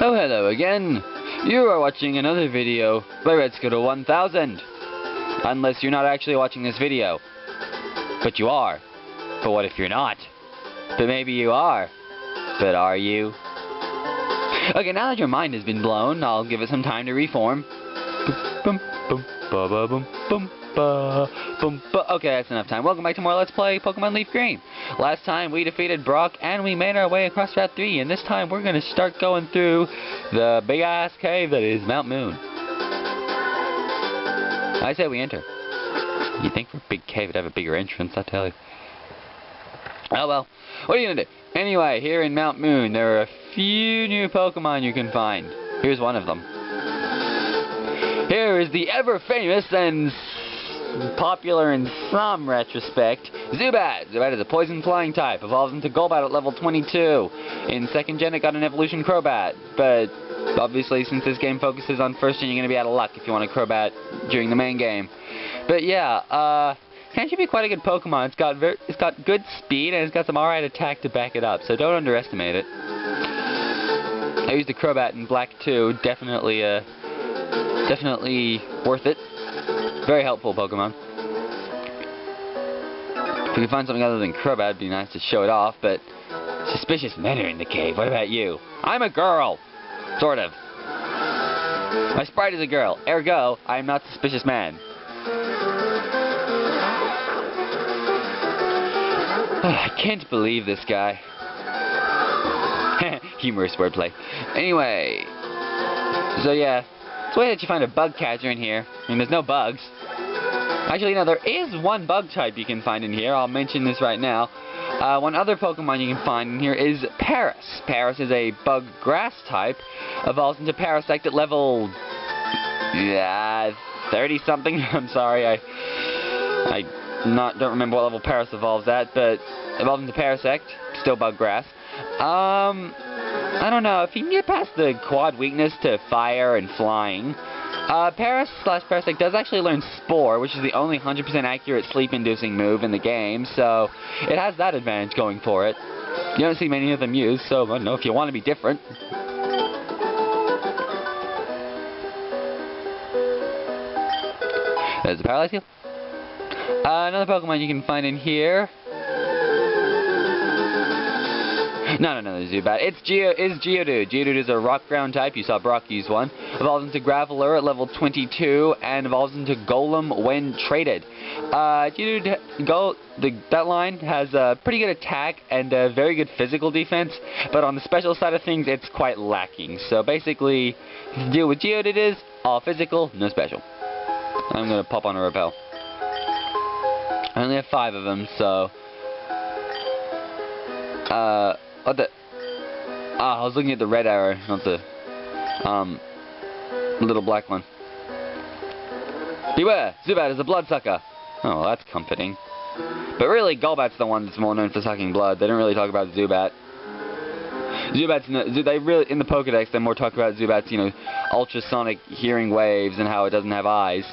Oh, hello again. You are watching another video by Let's Go to 1000. Unless you're not actually watching this video. But you are. But what if you're not? But maybe you are. But are you? Okay, now that your mind has been blown, I'll give it some time to reform. Okay, that's enough time. Welcome back to more Let's Play Pokemon LeafGreen. Last time we defeated Brock and we made our way across Route 3, and this time we're going to start going through the big-ass cave that is Mount Moon. I say we enter. You'd think for a big cave it'd have a bigger entrance, I tell you. Oh well, what are you going to do? Anyway, here in Mount Moon, there are a few new Pokemon you can find. Here's one of them. Here is the ever-famous and popular in some retrospect, Zubat. Zubat is a poison flying type, evolves into Golbat at level 22. In second gen it got an evolution Crobat, but obviously since this game focuses on first gen, you're going to be out of luck if you want a Crobat during the main game. But yeah, can actually be quite a good Pokemon. It's got good speed and it's got some alright attack to back it up, so don't underestimate it. I used a Crobat in Black 2, definitely worth it. Very helpful Pokemon. If we could find something other than Crobat, it'd be nice to show it off, but suspicious men are in the cave. What about you? I'm a girl! Sort of. My sprite is a girl. Ergo, I am not suspicious man. I can't believe this guy. Humorous wordplay. Anyway, so yeah, it's weird that you find a bug catcher in here. I mean, there's no bugs. Actually, no, there is one bug type you can find in here. I'll mention this right now. One other Pokemon you can find in here is Paris. Paris is a bug grass type. Evolves into Parasect at level 30-something. I'm sorry, I don't remember what level Paris evolves at, but evolves into Parasect. Still bug grass. I don't know, if you can get past the quad weakness to fire and flying, Paris/Parasect does actually learn Spore, which is the only 100% accurate sleep-inducing move in the game, so it has that advantage going for it. You don't see many of them used, so I don't know if you want to be different. There's the Paralyze Heal. Another Pokemon you can find in here. No, Zubat. It's Geodude. Geodude is a rock ground type. You saw Brock use one. Evolves into Graveler at level 22 and evolves into Golem when traded. Geodude, that line has a pretty good attack and a very good physical defense, but on the special side of things, it's quite lacking. So basically, the deal with Geodude is all physical, no special. I'm going to pop on a Repel. I only have 5 of them, so... what the... I was looking at the red arrow, not the, little black one. Beware! Zubat is a bloodsucker! Oh, well, that's comforting. But really, Golbat's the one that's more known for sucking blood. They don't really talk about Zubat. In the Pokedex, they more talk about Zubat's, ultrasonic hearing waves and how it doesn't have eyes.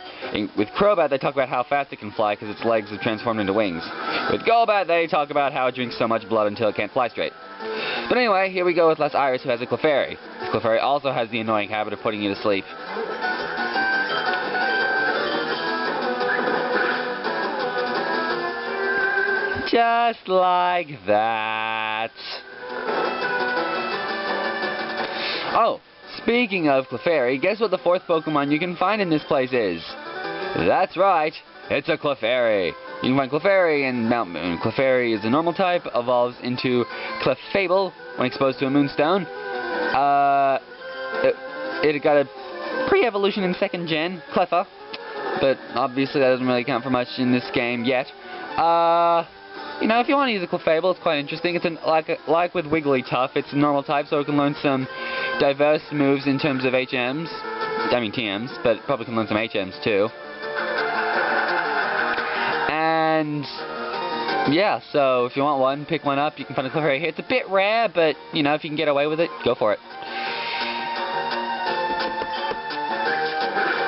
With Crobat, they talk about how fast it can fly because its legs have transformed into wings. With Golbat, they talk about how it drinks so much blood until it can't fly straight. But anyway, here we go with Les Iris, who has a Clefairy. This Clefairy also has the annoying habit of putting you to sleep. Just like that. Oh, speaking of Clefairy, guess what the 4th Pokemon you can find in this place is? That's right, it's a Clefairy. You can find Clefairy in Mount Moon. Clefairy is a normal type, evolves into Clefable when exposed to a Moonstone. It got a pre-evolution in 2nd gen, Cleffa, but obviously that doesn't really count for much in this game yet. If you want to use a Clefable, it's quite interesting. It's like with Wigglytuff, it's a normal type, so it can learn some diverse moves in terms of TMs, but probably can learn some HMs too. And yeah, so if you want one, pick one up. You can find a Clefairy here. It's a bit rare, but if you can get away with it, go for it.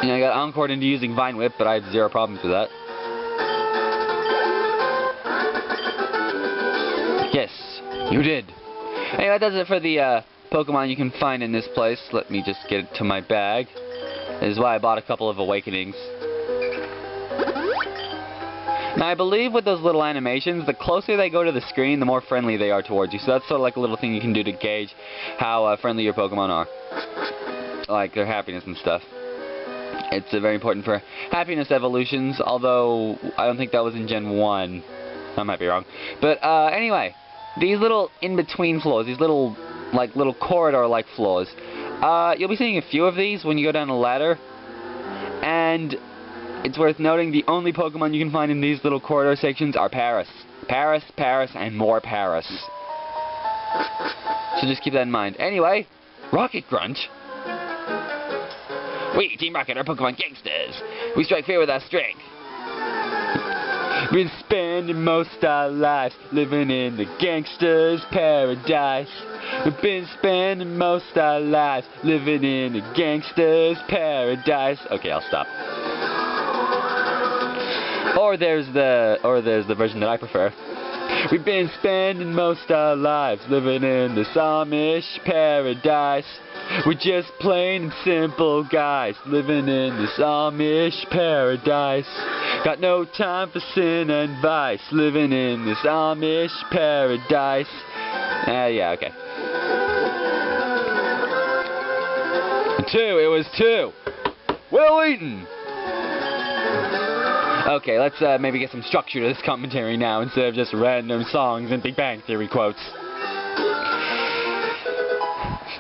I got encored into using Vine Whip, but I have 0 problems with that. Yes, you did. Anyway, that does it for the Pokemon you can find in this place. Let me just get it to my bag. This is why I bought a couple of Awakenings. Now, I believe with those little animations, the closer they go to the screen, the more friendly they are towards you. So that's sort of like a little thing you can do to gauge how friendly your Pokemon are. Like their happiness and stuff. It's very important for happiness evolutions, although I don't think that was in Gen 1. I might be wrong. But anyway, these little in-between floors, these little corridor-like floors, you'll be seeing a few of these when you go down a ladder. And it's worth noting the only Pokemon you can find in these little corridor sections are Paris. Paris, Paris, and more Paris. So just keep that in mind. Anyway, Rocket Grunt. We, Team Rocket, are Pokemon gangsters. We strike fear with our strength. Been spending most our lives living in the gangster's paradise. We've been spending most our lives living in the gangster's paradise. Okay, I'll stop. Or there's the version that I prefer. We've been spending most our lives living in this Amish paradise. We're just plain and simple guys living in this Amish paradise. Got no time for sin and vice living in this Amish paradise. Yeah, okay. 2, it was 2. Well eaten! Okay, let's maybe get some structure to this commentary now instead of just random songs and Big Bang Theory quotes.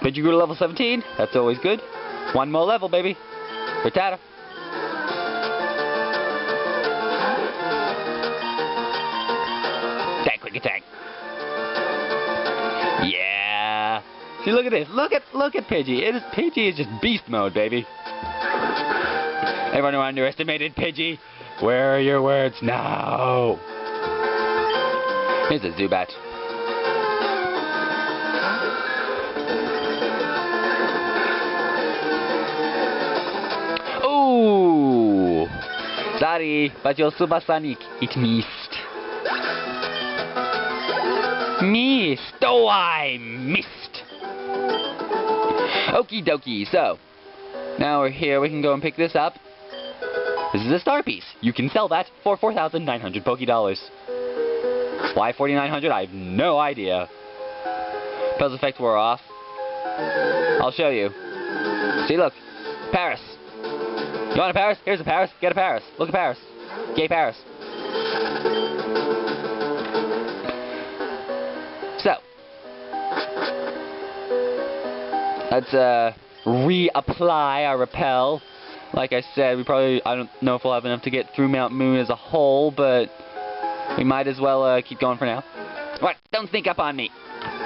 But you grew to level 17. That's always good. One more level, baby. Rattata. That quick attack. Yeah. See, look at this. Look at Pidgey. Pidgey is just beast mode, baby. Everyone who underestimated Pidgey, where are your words now? Here's a Zubat. Ooh! Sorry, but you're supersonic. It missed. Missed! Oh, I missed! Okie dokie, so now we're here, we can go and pick this up. This is a star piece. You can sell that for 4,900 Pokédollars. Why 4,900? I have no idea. Puzzle effect wore off. I'll show you. See, look. Paris. You want a Paris? Here's a Paris. Get a Paris. Look at Paris. Gay Paris. So, let's reapply our repel. Like I said, I don't know if we'll have enough to get through Mount Moon as a whole, but we might as well keep going for now. What? Don't sneak up on me.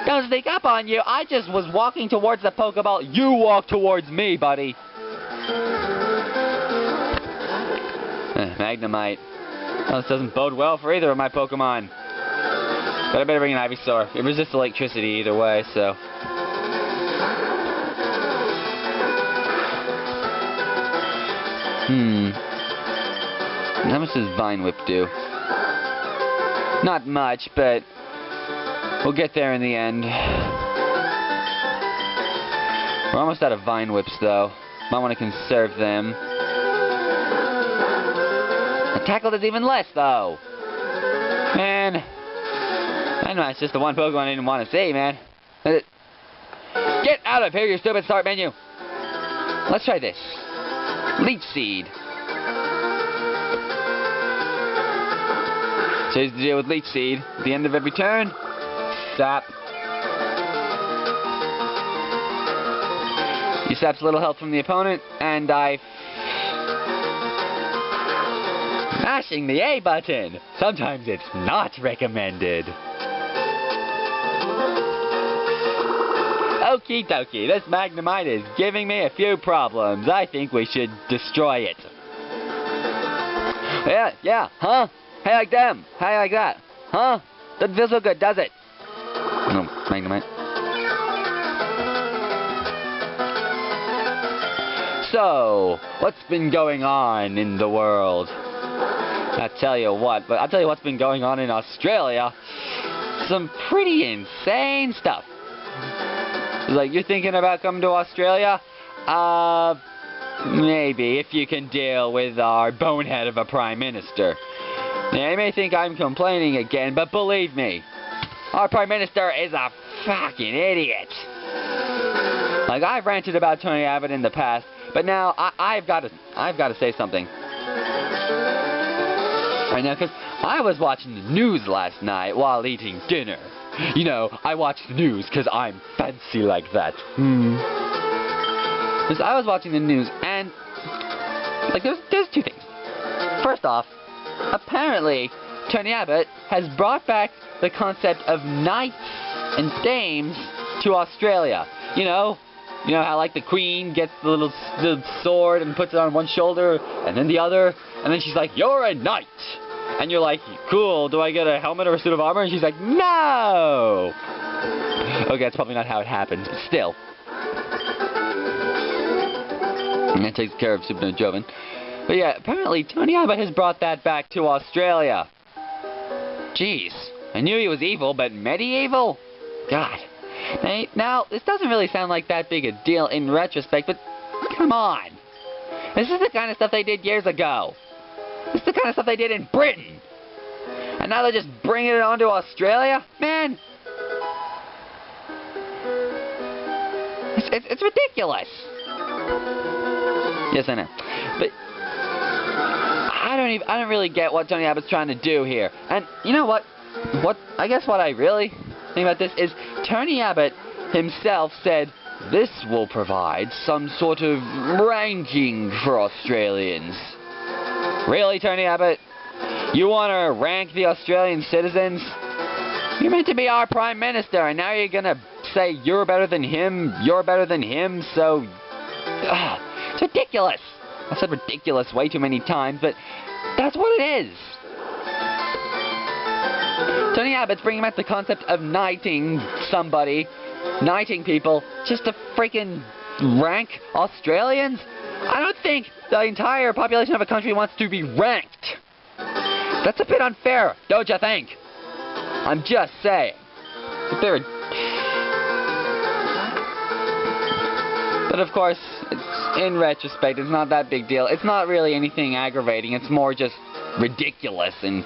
Don't sneak up on you. I just was walking towards the Pokeball. You walk towards me, buddy. Magnemite. Well, this doesn't bode well for either of my Pokemon. But I better bring an Ivysaur. It resists electricity either way, so. How much does Vine Whip do? Not much, but we'll get there in the end. We're almost out of Vine Whips, though. Might want to conserve them. The Tackle does even less, though. Man. I know, it's just the one Pokemon I didn't want to see, man. Get out of here, you stupid start menu! Let's try this. Leech Seed. So here's the deal with Leech Seed. At the end of every turn, sap. You saps a little health from the opponent, and mashing the A button. Sometimes it's not recommended. Okie dokie, this Magnemite is giving me a few problems. I think we should destroy it. Yeah, huh? How you like them? How you like that? Huh? Doesn't feel so good, does it? No, Magnemite. So, what's been going on in the world? I'll tell you what, but I'll tell you what's been going on in Australia. Some pretty insane stuff. He's like, you're thinking about coming to Australia? Maybe, if you can deal with our bonehead of a Prime Minister. Now, you may think I'm complaining again, but believe me, our Prime Minister is a fucking idiot. Like, I've ranted about Tony Abbott in the past, but now I've got to say something. Right now, because I was watching the news last night while eating dinner. You know, I watch the news because I'm fancy like that. Because I was watching the news, and like there's two things. First off, apparently Tony Abbott has brought back the concept of knights and dames to Australia. You know how like the Queen gets the sword and puts it on one shoulder and then the other, and then she's like, "You're a knight," and you're like, "Cool. Do I get a helmet or a suit of armor?" And she's like, "No." Okay, that's probably not how it happens, but still. And that takes care of Supernova Joven. But yeah, apparently Tony Abbott has brought that back to Australia. Jeez. I knew he was evil, but medieval? God. Now, this doesn't really sound like that big a deal in retrospect, but come on. This is the kind of stuff they did years ago. This is the kind of stuff they did in Britain. And now they're just bringing it onto Australia? Man. It's ridiculous. Yes, I know. But I don't really get what Tony Abbott's trying to do here. And you know what? I guess what I really think about this is Tony Abbott himself said this will provide some sort of ranking for Australians. Really, Tony Abbott? You want to rank the Australian citizens? You're meant to be our Prime Minister, and now you're gonna say you're better than him, so... it's ridiculous. I said ridiculous way too many times, but that's what it is. Tony Abbott's bringing back the concept of knighting somebody, knighting people, just to freaking rank Australians. I don't think the entire population of a country wants to be ranked. That's a bit unfair, don't you think? I'm just saying. But of course, in retrospect, it's not that big deal. It's not really anything aggravating. It's more just ridiculous and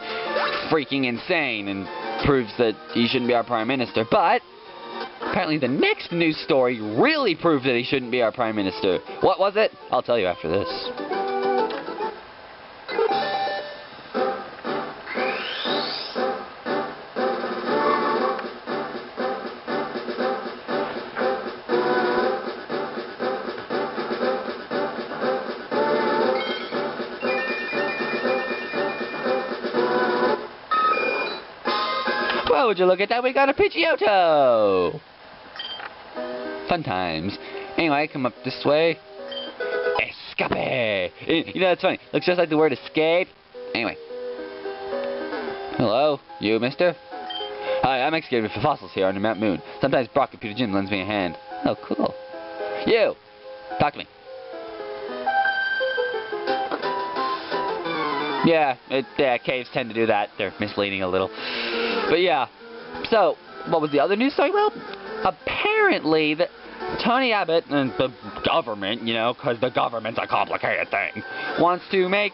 freaking insane and proves that he shouldn't be our Prime Minister. But apparently the next news story really proved that he shouldn't be our Prime Minister. What was it? I'll tell you after this. Well, would you look at that? We got a Pidgeotto! Fun times. Anyway, come up this way. Escape! You know, it's funny. Looks just like the word escape. Anyway. Hello? You, mister? Hi, I'm excavating for fossils here under Mount Moon. Sometimes Brock Computer Jim lends me a hand. Oh, cool. You! Talk to me. Yeah, caves tend to do that. They're misleading a little. But yeah, so, what was the other news story? Well, apparently, Tony Abbott and the government, you know, because the government's a complicated thing, wants to make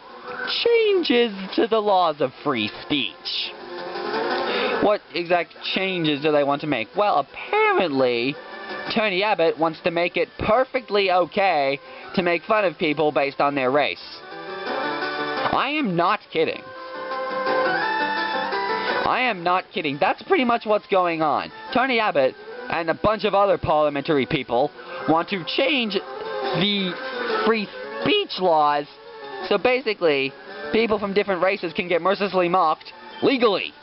changes to the laws of free speech. What exact changes do they want to make? Well, apparently, Tony Abbott wants to make it perfectly okay to make fun of people based on their race. I am not kidding. I am not kidding. That's pretty much what's going on. Tony Abbott and a bunch of other parliamentary people want to change the free speech laws so basically people from different races can get mercilessly mocked legally.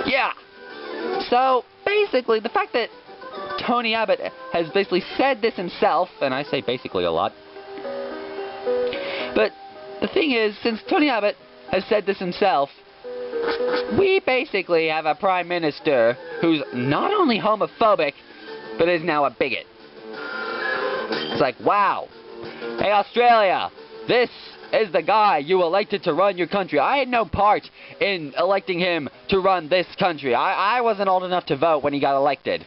Yeah. So basically the fact that Tony Abbott has basically said this himself, and I say basically a lot, but the thing is, since Tony Abbott has said this himself, we basically have a Prime Minister who's not only homophobic, but is now a bigot. It's like, wow. Hey, Australia, this is the guy you elected to run your country. I had no part in electing him to run this country. I wasn't old enough to vote when he got elected.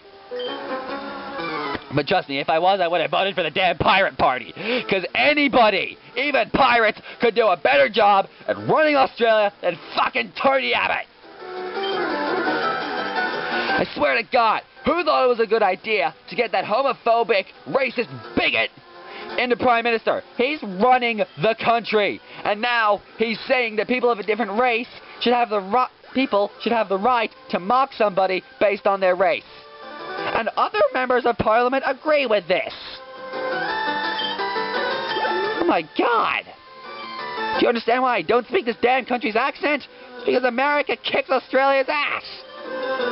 But trust me, if I was, I would have voted for the damn pirate party. Because anybody, even pirates, could do a better job at running Australia than fucking Tony Abbott. I swear to God, who thought it was a good idea to get that homophobic, racist bigot into Prime Minister? He's running the country. And now he's saying that people of a different race should have the right to mock somebody based on their race. And other members of Parliament agree with this. Oh my God. Do you understand why I don't speak this damn country's accent? It's because America kicks Australia's ass.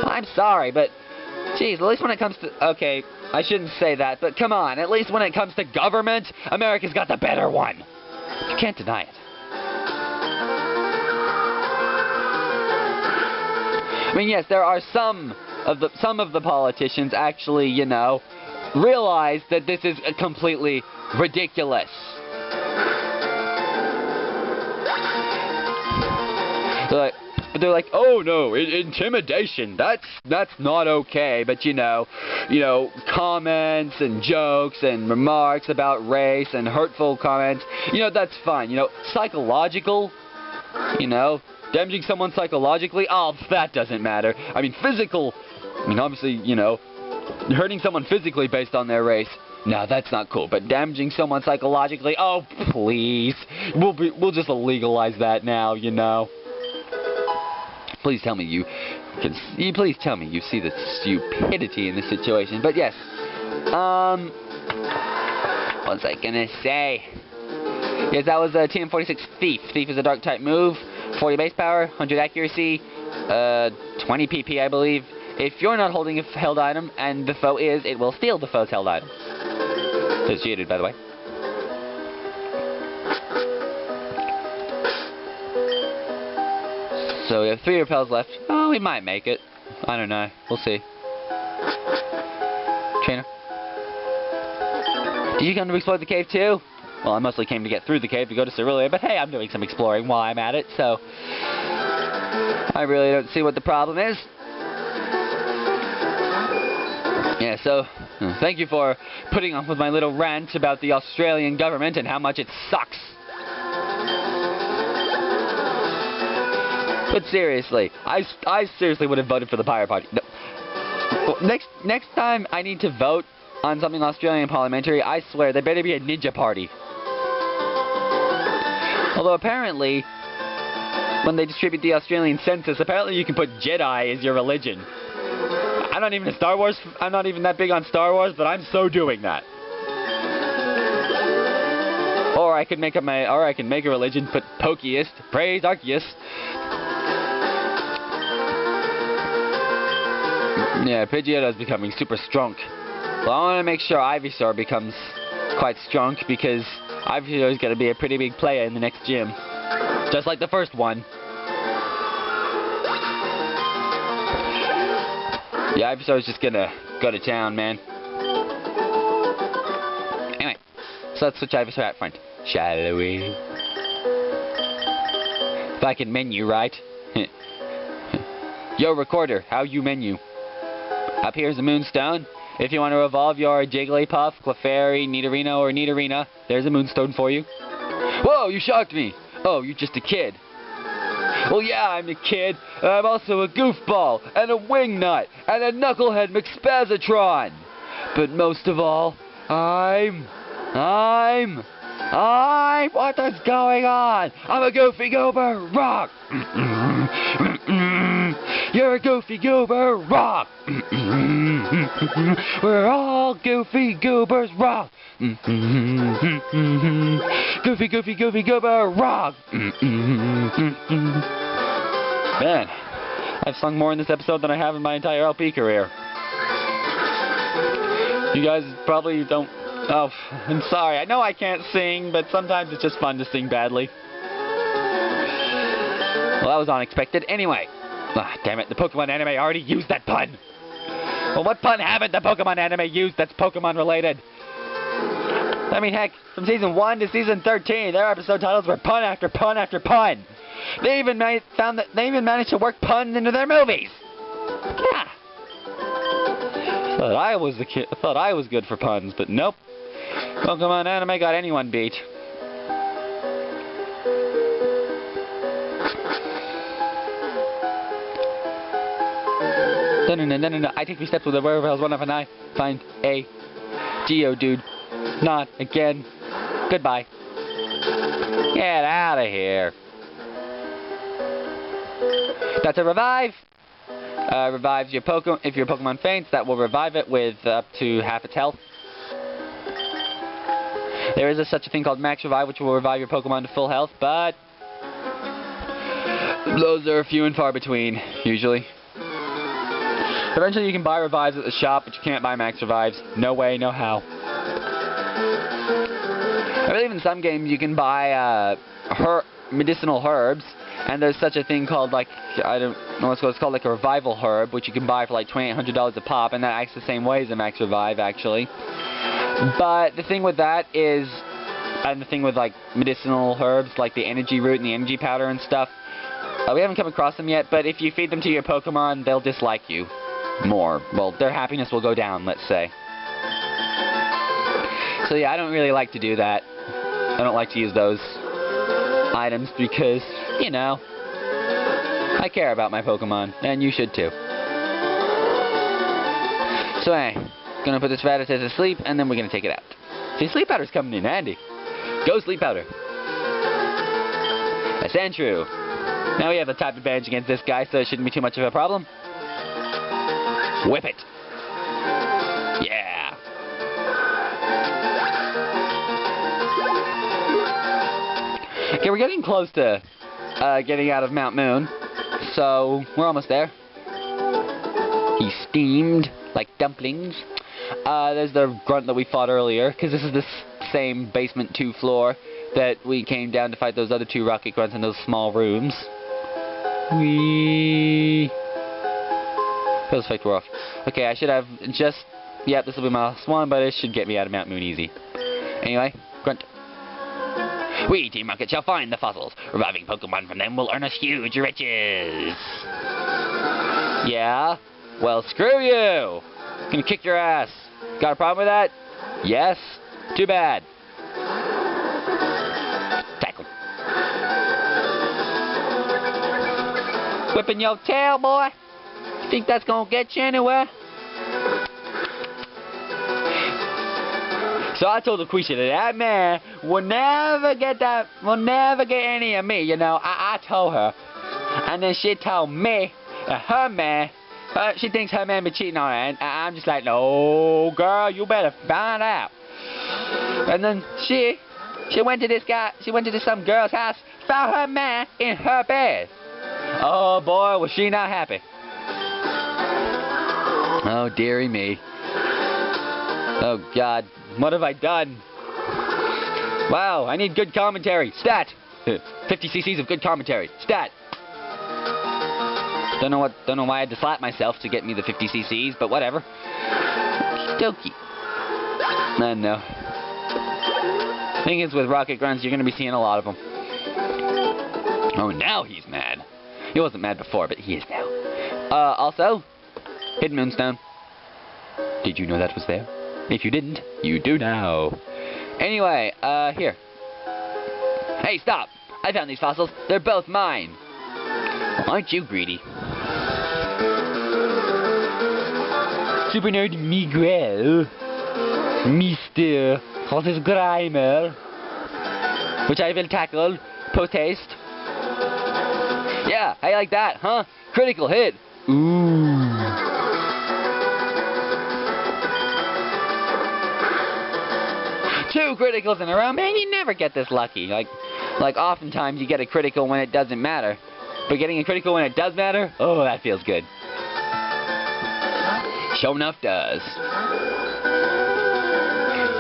I'm sorry, but geez, at least when it comes to... Okay, I shouldn't say that, but come on. At least when it comes to government, America's got the better one. You can't deny it. I mean, yes, there are some of the politicians actually, you know, realize that this is completely ridiculous. They're like, oh no, intimidation. That's not okay. But you know, comments and jokes and remarks about race and hurtful comments, you know, that's fine. You know, psychological, you know, damaging someone psychologically, oh, that doesn't matter. I mean, physical. I mean, obviously, you know, hurting someone physically based on their race, no, that's not cool. But damaging someone psychologically, oh, please. We'll just legalize that now, you know. Please tell me you see the stupidity in this situation. But yes, what was I gonna say? Yes, that was Team 46 Thief. Thief is a dark type move, 40 base power, 100 accuracy, 20 PP, I believe. If you're not holding a held item and the foe is, it will steal the foe's held item. It's cheated, by the way. So we have 3 repels left. Oh, we might make it. I don't know. We'll see. Trainer. Did you come to explore the cave too? Well, I mostly came to get through the cave to go to Cerulean, but hey, I'm doing some exploring while I'm at it, so I really don't see what the problem is. Yeah, so thank you for putting up with my little rant about the Australian government and how much it sucks. But seriously, I seriously would have voted for the pirate party. No. Next time I need to vote on something Australian parliamentary, I swear there better be a ninja party. Although apparently, when they distribute the Australian census, apparently you can put Jedi as your religion. I'm not even that big on Star Wars, but I'm so doing that. Or I could make a religion, put Pokeist, praise Arceus. Yeah, Pidgeotto is becoming super strong. Well, I want to make sure Ivysaur becomes quite strong, because Ivysaur is going to be a pretty big player in the next gym. Just like the first one. Yeah, Ivysaur is just going to go to town, man. Anyway, so let's switch Ivysaur out front. Shall we? If I can menu right. Yo, recorder, how you menu? Up here's the Moonstone. If you want to evolve your Jigglypuff, Clefairy, Nidorino, or Nidorina, there's a Moonstone for you. Whoa, you shocked me. Oh, you're just a kid. Well, yeah, I'm a kid, and I'm also a goofball, and a wingnut, and a knucklehead McSpazatron. But most of all, what is going on? I'm a goofy goober rock. You're a goofy goober rock. We're all goofy goobers rock. Goofy goober rock. Man, I've sung more in this episode than I have in my entire LP career. You guys probably don't... Oh, I'm sorry. I know I can't sing, but sometimes it's just fun to sing badly. Well, that was unexpected. Anyway. Ah, damn it, the Pokemon anime already used that pun. Well, what pun haven't the Pokemon anime used that's Pokemon related? I mean, heck, from Season 1 to Season 13, their episode titles were pun after pun after pun. They even managed to work puns into their movies. Yeah. Thought I was good for puns, but nope. Pokemon Anime got anyone beat. No. I take 3 steps with a werewolf, one of an eye. Find a Geodude. Not again. Goodbye. Get out of here. That's a revive. Revives your Pokemon. If your Pokemon faints, that will revive it with up to half its health. There is such a thing called Max Revive, which will revive your Pokemon to full health, but those are few and far between, usually. Eventually you can buy revives at the shop, but you can't buy Max Revives. No way, no how. I believe in some games you can buy medicinal herbs, and there's such a thing called, like, I don't know what it's called, like a revival herb, which you can buy for like $2,800 a pop, and that acts the same way as a Max Revive, actually. But the thing with that is, and the thing with like medicinal herbs, like the energy root and the energy powder and stuff, we haven't come across them yet, but if you feed them to your Pokemon, they'll dislike you more. Well, their happiness will go down, let's say. So yeah, I don't really like to do that. I don't like to use those items because, you know, I care about my Pokemon, and you should too. So anyway, gonna put this Rattata to sleep, and then we're gonna take it out. See, sleep powder's coming in handy. Go sleep powder. That's true. Now we have the type advantage against this guy, so it shouldn't be too much of a problem. Whip it. Yeah. Okay, we're getting close to getting out of Mount Moon, so we're almost there. He's steamed like dumplings. There's the grunt that we fought earlier, because this is the same basement 2 floor that we came down to fight those other 2 rocket grunts in those small rooms. Whee! Those effects were off. Okay, I should have just... Yep, this will be my last one, but it should get me out of Mount Moon easy. Anyway, grunt. We, Team Rocket, shall find the fossils. Reviving Pokemon from them will earn us huge riches. Yeah? Well, screw you! Gonna kick your ass. Got a problem with that? Yes? Too bad. Tackle. Whipping your tail, boy? Think that's gonna get you anywhere? So I told Laquisha that man will never get any of me, you know. I told her. And then she told me that her man, she thinks her man be cheating on her, and I'm just like, no, girl, you better find out. And then she went to some girl's house, found her man in her bed. Oh boy, was she not happy. Oh dearie me. Oh God, what have I done? Wow, I need good commentary. Stat! 50 cc's of good commentary. Stat! Don't know why I had to slap myself to get me the 50 cc's, but whatever. Okey-dokey. I know. Thing is, with Rocket Grunts, you're gonna be seeing a lot of them. Oh, now he's mad. He wasn't mad before, but he is now. Also, Hidden Moonstone. Did you know that was there? If you didn't, you do now. Anyway, here. Hey, stop! I found these fossils. They're both mine. Well, aren't you greedy? Super Nerd Miguel. Mr. Francis Grimer. Which I will tackle post-haste. Yeah, how you like that, huh? Critical hit. Ooh. Two criticals in a row, man, you never get this lucky. Like oftentimes you get a critical when it doesn't matter. But getting a critical when it does matter, oh, that feels good. Sure enough does.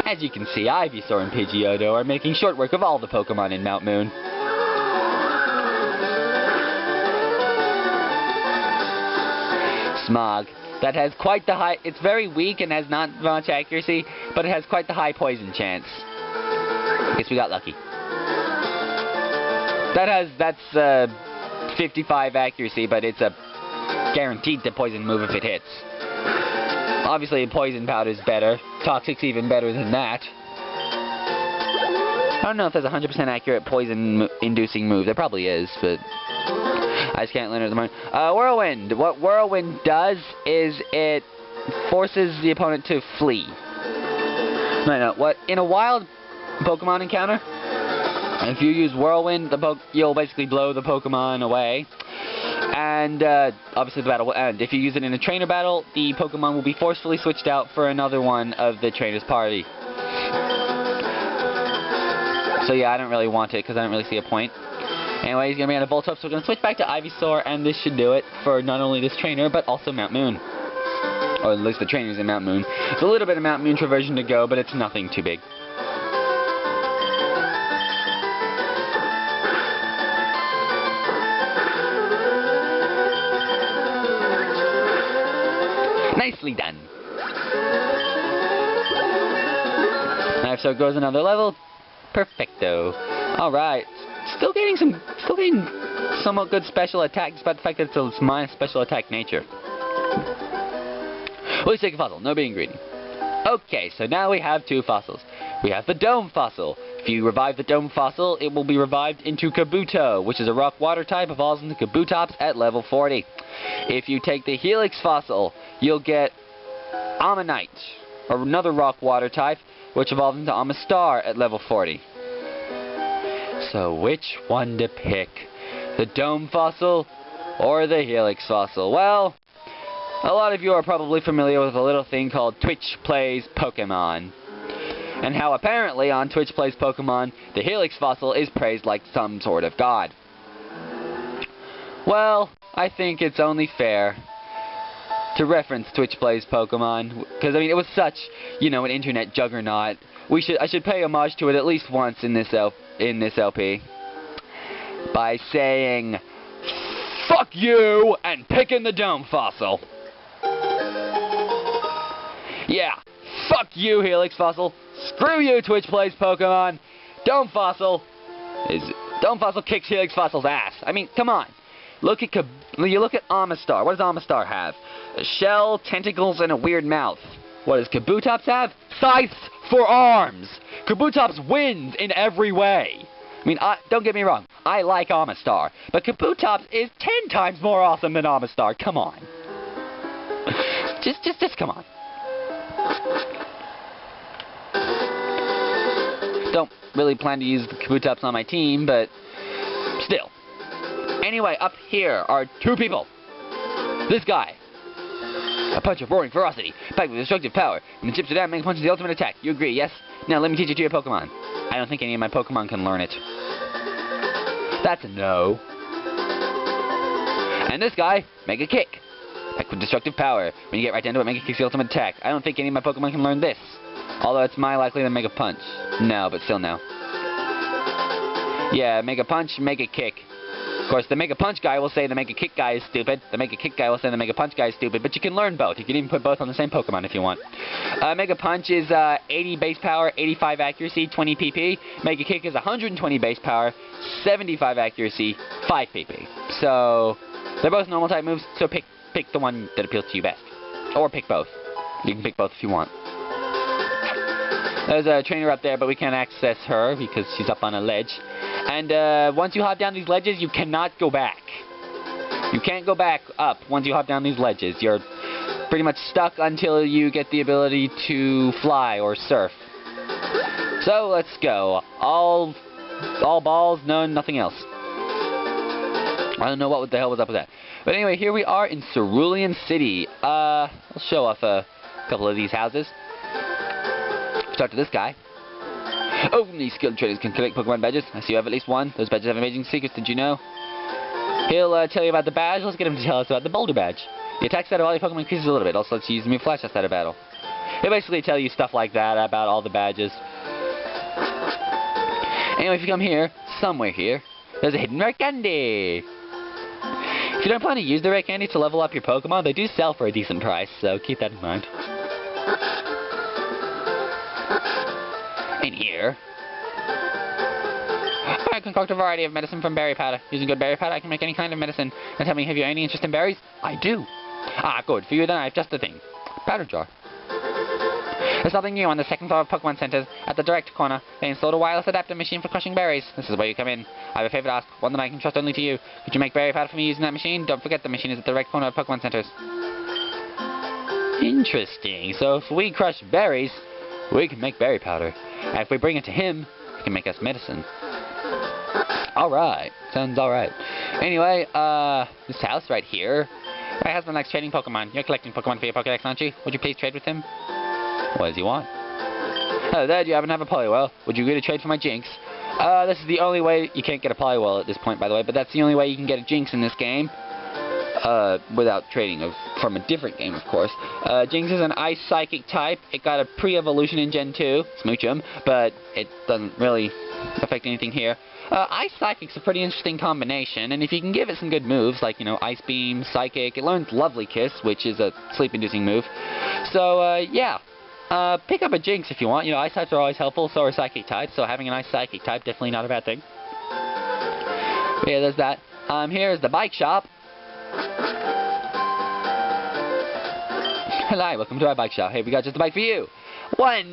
As you can see, Ivysaur and Pidgeotto are making short work of all the Pokemon in Mount Moon. Smog. That has quite the high... It's very weak and has not much accuracy, but it has quite the high poison chance. I guess we got lucky. That's 55 accuracy, but it's a guaranteed to poison move if it hits. Obviously, poison powder is better. Toxic's even better than that. I don't know if there's a 100% accurate poison-inducing move. There probably is, but I just can't learn it at the moment. Whirlwind. What Whirlwind does is it forces the opponent to flee. No. What in a wild Pokemon encounter, if you use Whirlwind, you'll basically blow the Pokemon away. And obviously the battle will end. If you use it in a trainer battle, the Pokemon will be forcefully switched out for another one of the trainer's party. So yeah, I don't really want it because I don't really see a point. Anyway, he's going to be on a Voltorb, so we're going to switch back to Ivysaur, and this should do it for not only this trainer, but also Mount Moon. Or at least the trainers in Mount Moon. There's a little bit of Mount Moon traversion to go, but it's nothing too big. Nicely done. So it goes another level. Perfecto. Alright. Still getting somewhat good special attack, despite the fact that it's minus special attack nature. Let's take a fossil. No being greedy. Okay, so now we have two fossils. We have the Dome Fossil. If you revive the Dome Fossil, it will be revived into Kabuto, which is a rock water type, evolves into Kabutops at level 40. If you take the Helix Fossil, you'll get Ammonite, or another rock water type, which evolves into Amistar at level 40. So which one to pick? The Dome Fossil or the Helix Fossil? Well, a lot of you are probably familiar with a little thing called Twitch Plays Pokemon. And how apparently on Twitch Plays Pokemon, the Helix Fossil is praised like some sort of god. Well, I think it's only fair to reference Twitch Plays Pokemon, because I mean it was such, you know, an internet juggernaut. I should pay homage to it at least once in this LP by saying fuck you and picking the Dome Fossil. Yeah, fuck you Helix Fossil. Screw you Twitch Plays Pokemon. Dome Fossil kicks Helix Fossil's ass. I mean, come on. You look at Amistar. What does Amistar have? A shell, tentacles, and a weird mouth. What does Kabutops have? Scythes for arms! Kabutops wins in every way. I mean, don't get me wrong. I like Amistar. But Kabutops is 10 times more awesome than Amistar. Come on. Just come on. Don't really plan to use the Kabutops on my team, but still. Anyway, up here are two people. This guy. A punch of roaring ferocity, packed with destructive power. When the chips are down, Mega Punch is the ultimate attack. You agree, yes? Now let me teach it to your Pokemon. I don't think any of my Pokemon can learn it. That's a no. And this guy, Mega Kick. Packed with destructive power. When you get right down to it, Mega Kick's the ultimate attack. I don't think any of my Pokemon can learn this. Although it's more likely than Mega Punch. No, but still no. Yeah, Mega Punch, Mega Kick. Of course, the Mega Punch guy will say the Mega Kick guy is stupid. The Mega Kick guy will say the Mega Punch guy is stupid. But you can learn both. You can even put both on the same Pokemon if you want. Mega Punch is 80 base power, 85 accuracy, 20 PP. Mega Kick is 120 base power, 75 accuracy, 5 PP. So, they're both normal type moves, so pick the one that appeals to you best. Or pick both. You can pick both if you want. There's a trainer up there, but we can't access her because she's up on a ledge. And once you hop down these ledges, you cannot go back. You can't go back up once you hop down these ledges. You're pretty much stuck until you get the ability to fly or surf. So let's go. All balls, nothing else. I don't know what the hell was up with that. But anyway, here we are in Cerulean City. I'll show off a couple of these houses. Talk to this guy. Only skilled trainers can collect Pokemon badges. I see you have at least one. Those badges have amazing secrets, did you know? He'll tell you about the badge. Let's get him to tell us about the Boulder badge. The attack stat of all your Pokemon increases a little bit. Also lets you use the move Flash outside of battle. He'll basically tell you stuff like that about all the badges. Anyway, if you come here, somewhere here, there's a hidden rare candy. If you don't plan to use the rare candy to level up your Pokemon, they do sell for a decent price, so keep that in mind. In here, I concoct a variety of medicine from berry powder. Using good berry powder, I can make any kind of medicine. Now tell me, have you any interest in berries? I do. Ah, good. For you then, I have just the thing. Powder jar. There's something new on the second floor of Pokemon Centers. At the direct corner, they installed a wireless adapter machine for crushing berries. This is where you come in. I have a favor to ask, one that I can trust only to you. Could you make berry powder for me using that machine? Don't forget the machine is at the direct corner of Pokemon Centers. Interesting. So if we crush berries, we can make berry powder. And if we bring it to him, he can make us medicine. Alright. Sounds alright. Anyway, this house right here. My husband likes trading Pokemon. You're collecting Pokemon for your Pokédex, aren't you? Would you please trade with him? What does he want? Oh, Dad, you happen to have a Poliwhirl. Would you agree to trade for my Jinx? This is the only way... You can't get a Poliwhirl at this point, by the way, but that's the only way you can get a Jinx in this game. Without trading from a different game, of course. Jinx is an Ice Psychic type. It got a pre-evolution in Gen 2, Smoochum, but it doesn't really affect anything here. Ice Psychic's a pretty interesting combination, and if you can give it some good moves, like, you know, Ice Beam, Psychic, it learns Lovely Kiss, which is a sleep-inducing move. So, yeah. Pick up a Jinx if you want. You know, Ice types are always helpful, so are Psychic types, so having an Ice Psychic type, definitely not a bad thing. But yeah, there's that. Here's the bike shop. Hello, welcome to our bike shop. Hey, we got just a bike for you. $1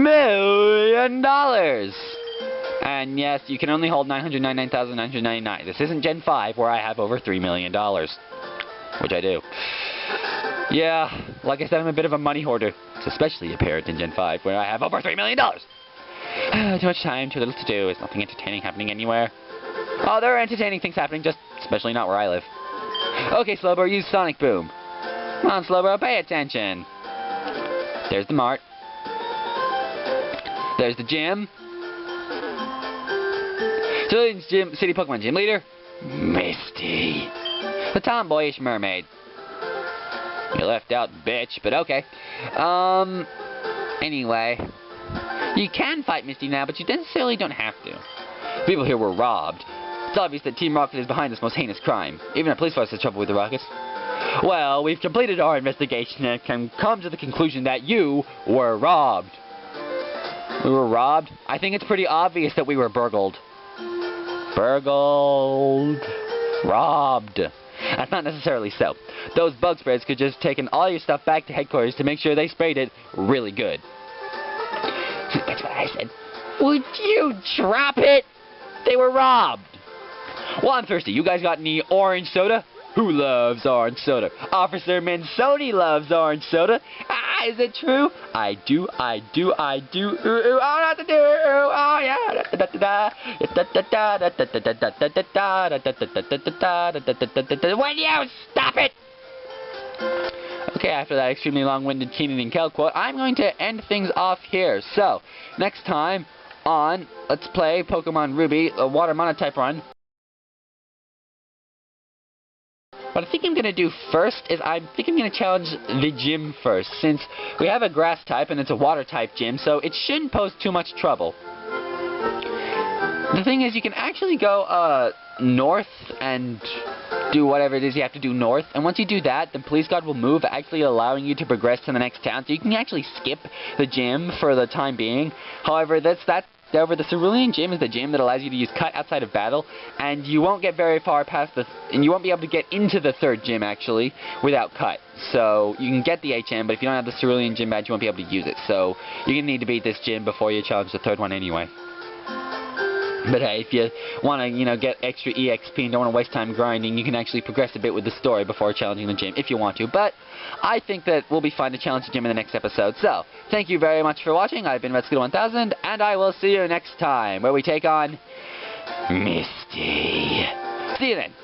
million! And yes, you can only hold 999,999. This isn't Gen 5, where I have over $3 million. Which I do. Yeah, like I said, I'm a bit of a money hoarder. It's especially apparent in Gen 5, where I have over $3 million! Too much time, too little to do. There's nothing entertaining happening anywhere. Oh, there are entertaining things happening, just especially not where I live. Okay, Slowbro, use Sonic Boom. Come on, Slowbro, pay attention. There's the mart. There's the gym. Cerulean City Pokemon Gym Leader, Misty. The tomboyish mermaid. You left out, bitch, but okay. Anyway. You can fight Misty now, but you necessarily don't have to. People here were robbed. It's obvious that Team Rocket is behind this most heinous crime. Even a police force has trouble with the Rockets. Well, we've completed our investigation and can come to the conclusion that you were robbed. We were robbed? I think it's pretty obvious that we were burgled. Burgled. Robbed. That's not necessarily so. Those bug sprays could just taken all your stuff back to headquarters to make sure they sprayed it really good. That's what I said. Would you drop it? They were robbed. Well, I'm thirsty. You guys got any orange soda? Who loves orange soda? Officer Mansoni loves orange soda. Ah, is it true? I do. Ooh, ooh, oh, not to do. Oh, yeah. When you stop it! Okay, after that extremely long-winded Keenan and Kel quote, I'm going to end things off here. So, next time on Let's Play Pokemon Ruby, a Water Monotype run. What I think I'm going to do first is I think I'm going to challenge the gym first, since we have a grass type and it's a water type gym, so it shouldn't pose too much trouble. The thing is, you can actually go north and do whatever it is you have to do north, and once you do that, the police guard will move, actually allowing you to progress to the next town, so you can actually skip the gym for the time being. However, however, the Cerulean Gym is the gym that allows you to use Cut outside of battle, and you won't get very far past and you won't be able to get into the third gym, actually, without Cut. So, you can get the HM, but if you don't have the Cerulean Gym badge, you won't be able to use it. So, you're going to need to beat this gym before you challenge the third one anyway. But hey, if you want to, you know, get extra EXP and don't want to waste time grinding, you can actually progress a bit with the story before challenging the gym, if you want to. But I think that we'll be fine to challenge the gym in the next episode. So, thank you very much for watching. I've been RedScooter1000, and I will see you next time, where we take on Misty. See you then.